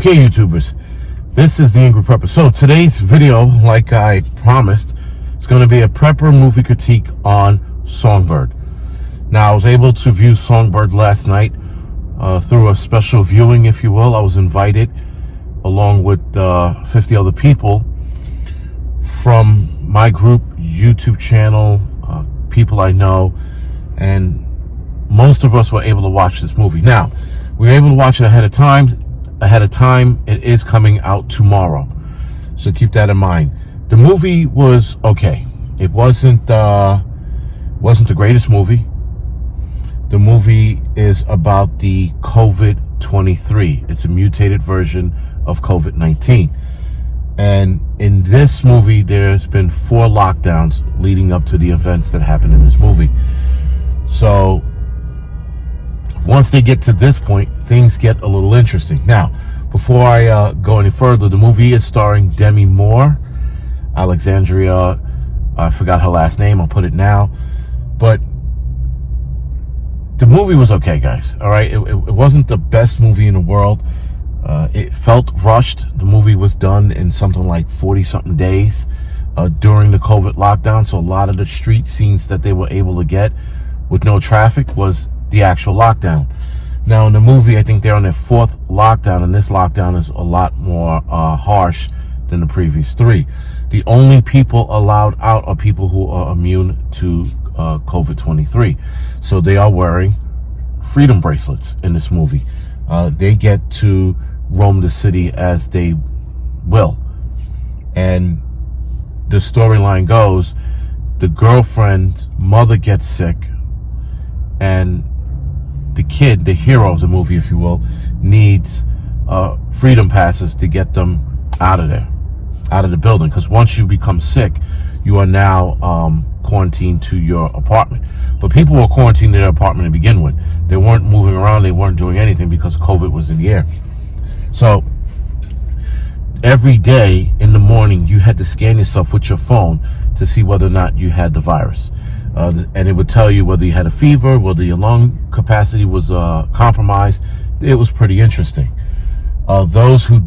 Okay, YouTubers, this is the Angryprepper. So today's video, like I promised, is going to be a prepper movie critique on Songbird. Now, I was able to view Songbird last night through a special viewing, if you will. I was invited along with 50 other people from my group, YouTube channel, people I know, and most of us were able to watch this movie. Now, we were able to watch it ahead of time. It is coming out tomorrow, so keep that in mind. The movie was okay. It wasn't the greatest movie. The movie is about the COVID-23. It's a mutated version of COVID-19. And in this movie, there's been 4 lockdowns leading up to the events that happened in this movie. So once they get to this point, things get a little interesting. Now, before I go any further, the movie is starring Demi Moore, Alexandria, I forgot her last name, I'll put it now. But the movie was okay, guys, all right? It wasn't the best movie in the world. It felt rushed. The movie was done in something like 40-something days during the COVID lockdown, so a lot of the street scenes that they were able to get with no traffic was the actual lockdown. Now, in the movie, I think they're on their 4th lockdown, and this lockdown is a lot more harsh than the previous 3. The only people allowed out are people who are immune to COVID-23. So they are wearing freedom bracelets in this movie. They get to roam the city as they will. And the storyline goes, the girlfriend's mother gets sick, and the kid, the hero of the movie, if you will, needs freedom passes to get them out of there, out of the building. Because once you become sick, you are now quarantined to your apartment. But people were quarantined in their apartment to begin with. They weren't moving around. They weren't doing anything because COVID was in the air. So every day in the morning, you had to scan yourself with your phone to see whether or not you had the virus. And it would tell you whether you had a fever, whether your lung capacity was compromised. It was pretty interesting. Those who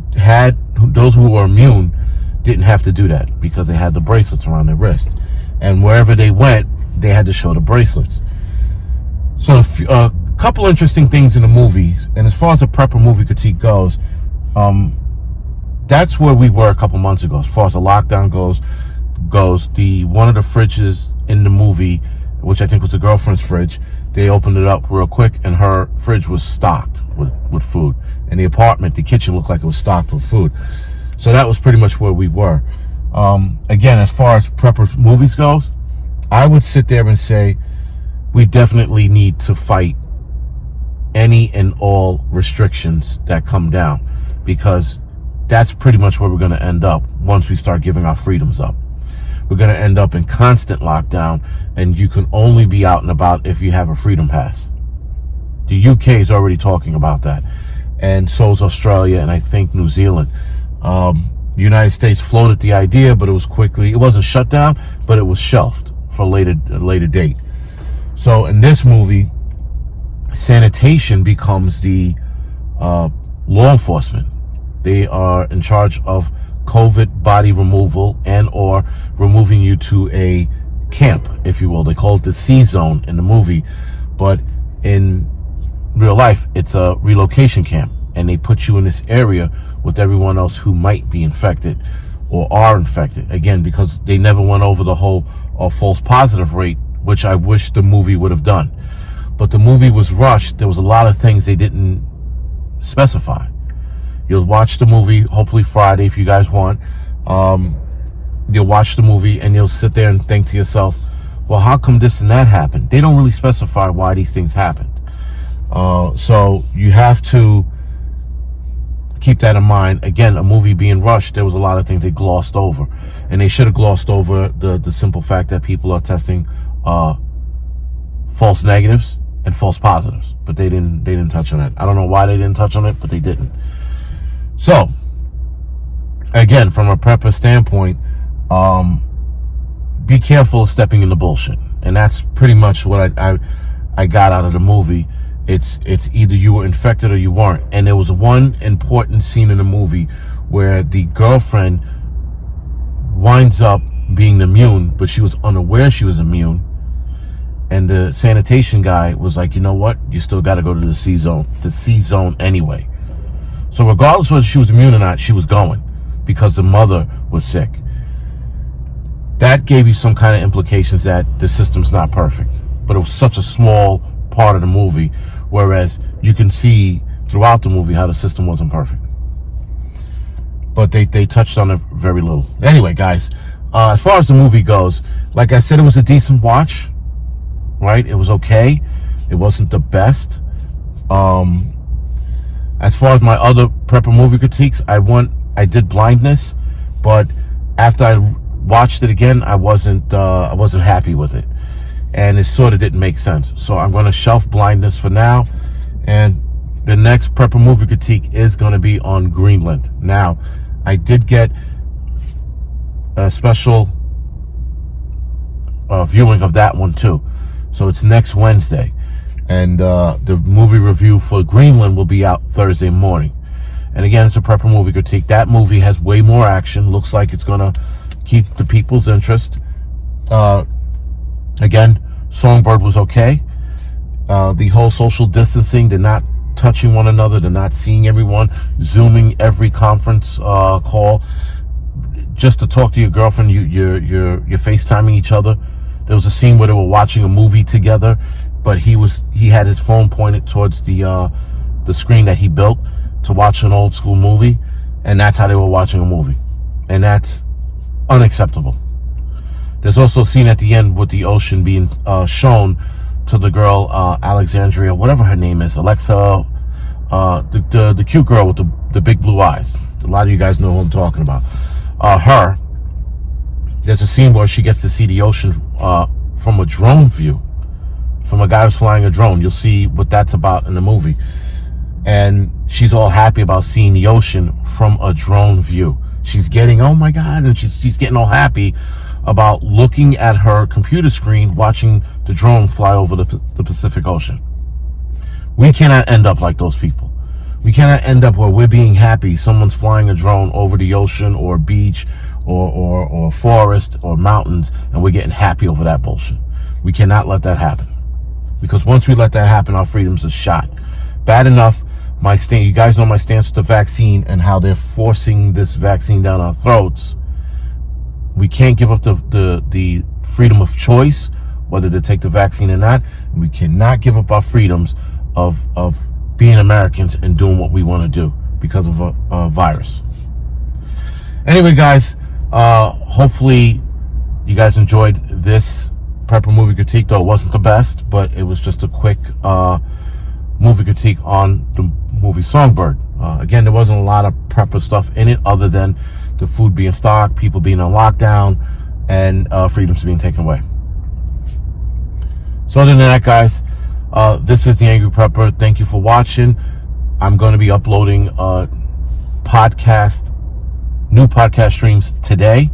were immune didn't have to do that because they had the bracelets around their wrist, and wherever they went, they had to show the bracelets. So a couple interesting things in the movies, and as far as the prepper movie critique goes, that's where we were a couple months ago. As far as the lockdown goes, one of the fridges in the movie, which I think was the girlfriend's fridge, they opened it up real quick, and her fridge was stocked with food. And the apartment, the kitchen, looked like it was stocked with food. So that was pretty much where we were. Again, as far as prepper movies goes, I would sit there and say we definitely need to fight any and all restrictions that come down, because that's pretty much where we're going to end up once we start giving our freedoms up. We're going to end up in constant lockdown, and you can only be out and about if you have a freedom pass. The UK is already talking about that, and so is Australia, and I think New Zealand. The United States floated the idea, but it wasn't shut down, but it was shelved for a later date. So in this movie, sanitation becomes the law enforcement. They are in charge of COVID body removal and or removing you to a camp, if you will. They call it the C-zone in the movie, but in real life, it's a relocation camp, and they put you in this area with everyone else who might be infected or are infected. Again, because they never went over the whole false positive rate, which I wish the movie would have done. But the movie was rushed. There was a lot of things they didn't specify. You'll watch the movie, hopefully Friday, if you guys want. You'll watch the movie, and you'll sit there and think to yourself, well, how come this and that happened? They don't really specify why these things happened. So you have to keep that in mind. Again, a movie being rushed, there was a lot of things they glossed over, and they should have glossed over the simple fact that people are testing false negatives and false positives, but they didn't touch on it. I don't know why they didn't touch on it, but they didn't. So again, from a prepper standpoint, be careful of stepping into bullshit, and that's pretty much what I got out of the movie. It's either you were infected or you weren't. And there was one important scene in the movie where the girlfriend winds up being immune, but she was unaware she was immune. And the sanitation guy was like, you know what? You still got to go to the C zone anyway. So regardless whether she was immune or not, she was going because the mother was sick. That gave you some kind of implications that the system's not perfect. But it was such a small part of the movie, whereas you can see throughout the movie how the system wasn't perfect. But they touched on it very little. Anyway, guys, as far as the movie goes, like I said, it was a decent watch, right? It was okay. It wasn't the best. As far as my other Prepper movie critiques, I did Blindness, but after I watched it again, I wasn't happy with it, and it sort of didn't make sense. So I'm going to shelf Blindness for now, and the next Prepper movie critique is going to be on Greenland. Now, I did get a special viewing of that one too, so it's next Wednesday. And the movie review for Greenland will be out Thursday morning. And again, it's a Prepper movie critique. That movie has way more action. Looks like it's going to keep the people's interest. Again, Songbird was okay. The whole social distancing, they're not touching one another. They're not seeing everyone. Zooming every conference call. Just to talk to your girlfriend, you're FaceTiming each other. There was a scene where they were watching a movie together, but he had his phone pointed towards the screen that he built to watch an old school movie, and that's how they were watching a movie, and that's unacceptable. There's also a scene at the end with the ocean being shown to the girl Alexandria, whatever her name is, Alexa, the cute girl with the big blue eyes. A lot of you guys know who I'm talking about. Her. There's a scene where she gets to see the ocean from a drone view, from a guy who's flying a drone. You'll see what that's about in the movie. And she's all happy about seeing the ocean from a drone view. She's getting, oh my God, and she's getting all happy about looking at her computer screen, watching the drone fly over the Pacific Ocean. We cannot end up like those people. We cannot end up where we're being happy someone's flying a drone over the ocean or beach or forest or mountains, and we're getting happy over that bullshit. We cannot let that happen, because once we let that happen, our freedoms are shot. Bad enough, you guys know my stance with the vaccine and how they're forcing this vaccine down our throats. We can't give up the freedom of choice, whether to take the vaccine or not. We cannot give up our freedoms of being Americans and doing what we want to do because of a virus. Anyway, guys, hopefully you guys enjoyed this Prepper movie critique, though it wasn't the best, but it was just a quick movie critique on the movie Songbird. Again, there wasn't a lot of Prepper stuff in it other than the food being stocked, people being on lockdown, and freedoms being taken away. So other than that, guys, this is the Angry Prepper. Thank you for watching. I'm going to be uploading new podcast streams today,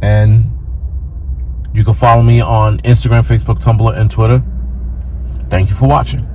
and you can follow me on Instagram, Facebook, Tumblr, and Twitter. Thank you for watching.